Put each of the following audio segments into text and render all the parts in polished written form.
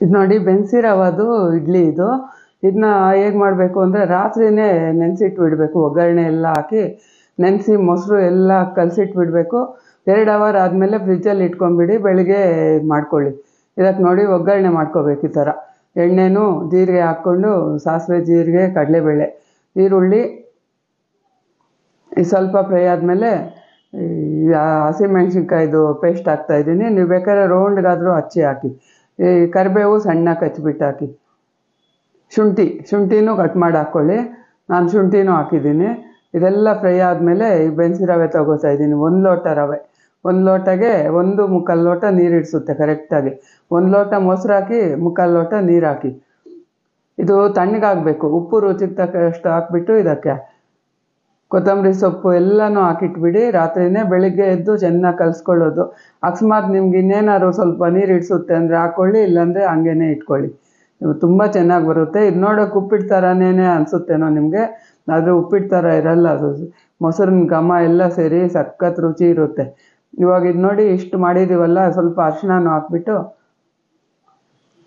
ಇದು ನೋಡಿ ಬೆನ್ಸಿ ರವಾದು ಇಡ್ಲಿ ಇದು. ಇದನ್ನ ಹೇಗೆ ಮಾಡಬೇಕು ಅಂದರೆ ರಾತ್ರಿನೇ ನೆನೆಸಿಟ್ಟು ಬಿಡಬೇಕು. ಒಗ್ಗರಣೆ ಎಲ್ಲ ಹಾಕಿ ನೆನೆಸಿ ಮೊಸರು ಎಲ್ಲ ಕಲಸಿಟ್ಟು ಬಿಡಬೇಕು. 2 ಅವರ್ ಆದಮೇಲೆ ಫ್ರಿಜ್ಜಲ್ಲಿ ಇಟ್ಕೊಂಡ್ಬಿಡಿ, ಬೆಳಿಗ್ಗೆ ಮಾಡ್ಕೊಳ್ಳಿ. ಇದಕ್ಕೆ ನೋಡಿ ಒಗ್ಗರಣೆ ಮಾಡ್ಕೋಬೇಕು. ಈ ಥರ ಎಣ್ಣೆನೂ ಜೀರಿಗೆ ಹಾಕ್ಕೊಂಡು ಸಾಸಿವೆ, ಜೀರಿಗೆ, ಕಡಲೆಬೇಳೆ, ಈರುಳ್ಳಿ ಸ್ವಲ್ಪ ಫ್ರೈ ಆದಮೇಲೆ ಹಸಿಮೆಣ್ಸಿನ್ಕಾಯ್ದು ಪೇಸ್ಟ್ ಹಾಕ್ತಾಯಿದ್ದೀನಿ. ನೀವು ಬೇಕಾದ್ರೆ ರೌಂಡ್ಗಾದರೂ ಹಚ್ಚಿ ಹಾಕಿ. ಈ ಕರಿಬೇವು ಸಣ್ಣಗೆ ಹಚ್ಬಿಟ್ಟು ಹಾಕಿ. ಶುಂಠಿನೂ ಕಟ್ ಮಾಡಿ ಹಾಕ್ಕೊಳ್ಳಿ. ನಾನು ಶುಂಠಿನೂ ಹಾಕಿದ್ದೀನಿ. ಇದೆಲ್ಲ ಫ್ರೈ ಆದಮೇಲೆ ಈ ಬೆನ್ಸಿ ರವೆ ತೊಗೋತಾ ಇದ್ದೀನಿ. 1 ಲೋಟ ರವೆ. 1 ಲೋಟಗೆ 1 ಮುಕ್ಕಾಲು ಲೋಟ ನೀರು ಇಡಿಸುತ್ತೆ ಕರೆಕ್ಟಾಗಿ. 1 ಲೋಟ ಮೊಸರು ಹಾಕಿ 3/4 ಲೋಟ ನೀರು ಹಾಕಿ. ಇದು ತಣ್ಣಗಾಗಬೇಕು. ಉಪ್ಪು ರುಚಿಗೆ ತಕ್ಕಷ್ಟು ಹಾಕ್ಬಿಟ್ಟು ಇದಕ್ಕೆ ಕೊತ್ತಂಬರಿ ಸೊಪ್ಪು ಎಲ್ಲನೂ ಹಾಕಿಟ್ಬಿಡಿ. ರಾತ್ರಿನೇ ಬೆಳಿಗ್ಗೆ ಎದ್ದು ಚೆನ್ನಾಗಿ ಕಲಿಸ್ಕೊಳ್ಳೋದು. ಅಕಸ್ಮಾತ್ ನಿಮ್ಗೆ ಇನ್ನೇನಾದ್ರು ಸ್ವಲ್ಪ ನೀರು ಇಡಿಸುತ್ತೆ ಅಂದರೆ ಹಾಕ್ಕೊಳ್ಳಿ, ಇಲ್ಲಾಂದರೆ ಹಂಗೇ ಇಟ್ಕೊಳ್ಳಿ. ತುಂಬ ಚೆನ್ನಾಗಿ ಬರುತ್ತೆ. ಇದು ನೋಡೋಕೆ ಉಪ್ಪಿಟ್ಟು ಥರನೇ ಅನಿಸುತ್ತೇನೋ ನಿಮಗೆ, ಆದರೆ ಉಪ್ಪಿಟ್ಟು ಥರ ಇರಲ್ಲ. ಅದು ಮೊಸರಿನ ಘಮ ಎಲ್ಲ ಸೇರಿ ಸಖತ್ ರುಚಿ ಇರುತ್ತೆ. ಇವಾಗ ಇದು ನೋಡಿ ಇಷ್ಟು ಮಾಡಿದ್ದೀವಲ್ಲ, ಸ್ವಲ್ಪ ಅರಿಶಿಣನೂ ಹಾಕ್ಬಿಟ್ಟು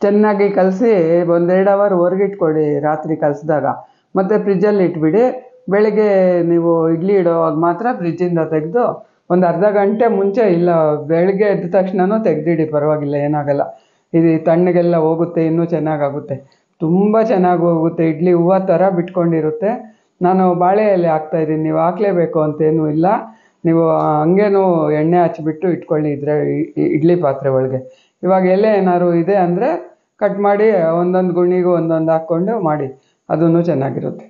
ಚೆನ್ನಾಗಿ ಕಲಸಿ 1-2 ಅವರ್ ಹೊರಗಿಟ್ಕೊಡಿ ರಾತ್ರಿ ಕಲಸಿದಾಗ. ಮತ್ತು ಫ್ರಿಜ್ಜಲ್ಲಿ ಇಟ್ಬಿಡಿ. ಬೆಳಿಗ್ಗೆ ನೀವು ಇಡ್ಲಿ ಇಡೋವಾಗ ಮಾತ್ರ ಫ್ರಿಜ್ಜಿಂದ ತೆಗೆದು ಒಂದು ಅರ್ಧ ಗಂಟೆ ಮುಂಚೆ, ಇಲ್ಲ ಬೆಳಗ್ಗೆ ಎದ್ದ ತಕ್ಷಣವೂ ತೆಗೆದಿಡಿ, ಪರವಾಗಿಲ್ಲ, ಏನಾಗಲ್ಲ. ಇದು ತಣ್ಣಗೆಲ್ಲ ಹೋಗುತ್ತೆ, ಇನ್ನೂ ಚೆನ್ನಾಗಾಗುತ್ತೆ. ತುಂಬ ಚೆನ್ನಾಗಿ ಹೋಗುತ್ತೆ. ಇಡ್ಲಿ ಹೂವು ಥರ ಬಿಟ್ಕೊಂಡಿರುತ್ತೆ. ನಾನು ಬಾಳೆ ಎಲೆ ಹಾಕ್ತಾಯಿದ್ದೀನಿ. ನೀವು ಹಾಕಲೇಬೇಕು ಅಂತೇನೂ ಇಲ್ಲ. ನೀವು ಹಂಗೇನೂ ಎಣ್ಣೆ ಹಚ್ಬಿಟ್ಟು ಇಟ್ಕೊಳ್ಳಿ ಇಡ್ಲಿ ಪಾತ್ರೆ ಒಳಗೆ. ಇವಾಗ ಎಲೆ ಏನಾದ್ರು ಇದೆ ಅಂದರೆ ಕಟ್ ಮಾಡಿ ಒಂದೊಂದು ಗುಣಿಗೂ ಒಂದೊಂದು ಹಾಕ್ಕೊಂಡು ಮಾಡಿ, ಅದೂ ಚೆನ್ನಾಗಿರುತ್ತೆ.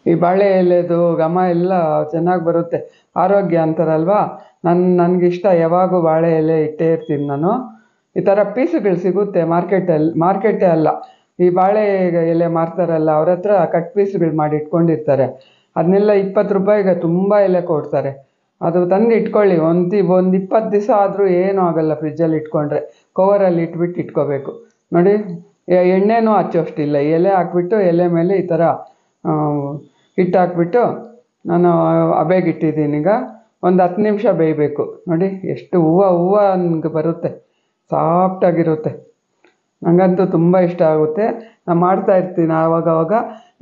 ಈ ಬಾಳೆ ಎಲೆದು ಘಮ ಎಲ್ಲ ಚೆನ್ನಾಗಿ ಬರುತ್ತೆ. ಆರೋಗ್ಯ ಅಂತಾರಲ್ವ, ನನಗಿಷ್ಟ. ಯಾವಾಗೂ ಬಾಳೆ ಎಲೆ ಇಟ್ಟೇ ಇರ್ತೀನಿ ನಾನು. ಈ ಥರ ಪೀಸುಗಳು ಸಿಗುತ್ತೆ ಮಾರ್ಕೆಟೇ ಅಲ್ಲ, ಈ ಬಾಳೆ ಎಲೆ ಮಾರ್ತಾರಲ್ಲ, ಅವ್ರ ಹತ್ರ ಕಟ್ ಪೀಸ್ಗಳು ಮಾಡಿ ಇಟ್ಕೊಂಡಿರ್ತಾರೆ. ಅದನ್ನೆಲ್ಲ 20 ರೂಪಾಯಿಗೆ ತುಂಬ ಎಲೆ ಕೊಡ್ತಾರೆ. ಅದು ತಂದು ಇಟ್ಕೊಳ್ಳಿ. ಒಂದು 20 ದಿವಸ ಆದರೂ ಏನೂ ಆಗೋಲ್ಲ ಫ್ರಿಜ್ಜಲ್ಲಿ ಇಟ್ಕೊಂಡ್ರೆ. ಕವರಲ್ಲಿ ಇಟ್ಬಿಟ್ಟು ಇಟ್ಕೋಬೇಕು. ನೋಡಿ, ಎಣ್ಣೆನೂ ಹಚ್ಚೋಷ್ಟಿಲ್ಲ. ಎಲೆ ಹಾಕ್ಬಿಟ್ಟು ಎಲೆ ಮೇಲೆ ಈ ಥರ ಹಿಟ್ಟು ಹಾಕ್ಬಿಟ್ಟು ನಾನು ಹಬೆಗೆ ಇಟ್ಟಿದ್ದೀನಿ. ಈಗ ಒಂದು 10 ನಿಮಿಷ ಬೇಯಬೇಕು. ನೋಡಿ ಎಷ್ಟು ಹೂವು ಹಂಗೆ ಬರುತ್ತೆ, ಸಾಫ್ಟಾಗಿರುತ್ತೆ. ನನಗಂತೂ ತುಂಬ ಇಷ್ಟ ಆಗುತ್ತೆ. ನಾನು ಮಾಡ್ತಾಯಿರ್ತೀನಿ ಆವಾಗವಾಗ.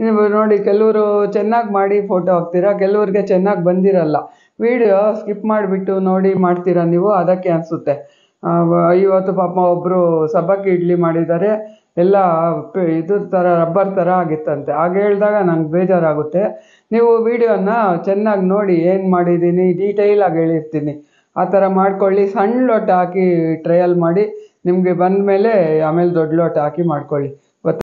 ನೀವು ನೋಡಿ, ಕೆಲವರು ಚೆನ್ನಾಗಿ ಮಾಡಿ ಫೋಟೋ ಹಾಕ್ತೀರಾ, ಕೆಲವ್ರಿಗೆ ಚೆನ್ನಾಗಿ ಬಂದಿರಲ್ಲ. ವಿಡಿಯೋ ಸ್ಕಿಪ್ ಮಾಡಿಬಿಟ್ಟು ನೋಡಿ ಮಾಡ್ತೀರಾ ನೀವು, ಅದಕ್ಕೆ ಅನಿಸುತ್ತೆ. ಇವತ್ತು ಪಾಪ ಒಬ್ಬರು ಸಬ್ಬಕ್ಕಿ ಇಡ್ಲಿ ಮಾಡಿದ್ದಾರೆ, ಎಲ್ಲ ಇದ್ರ ಥರ ರಬ್ಬರ್ ಥರ ಆಗಿತ್ತಂತೆ. ಆಗ ಹೇಳಿದಾಗ ನಂಗೆ ಬೇಜಾರಾಗುತ್ತೆ. ನೀವು ವೀಡಿಯೋನ ಚೆನ್ನಾಗಿ ನೋಡಿ, ಏನು ಮಾಡಿದ್ದೀನಿ ಡೀಟೇಲಾಗಿ ಹೇಳಿರ್ತೀನಿ. ಆ ಥರ ಮಾಡ್ಕೊಳ್ಳಿ. ಸಣ್ಣ ಲೋಟ ಹಾಕಿ ಟ್ರಯಲ್ ಮಾಡಿ, ನಿಮಗೆ ಬಂದಮೇಲೆ ಆಮೇಲೆ ದೊಡ್ಡ ಲೋಟ ಹಾಕಿ ಮಾಡ್ಕೊಳ್ಳಿ.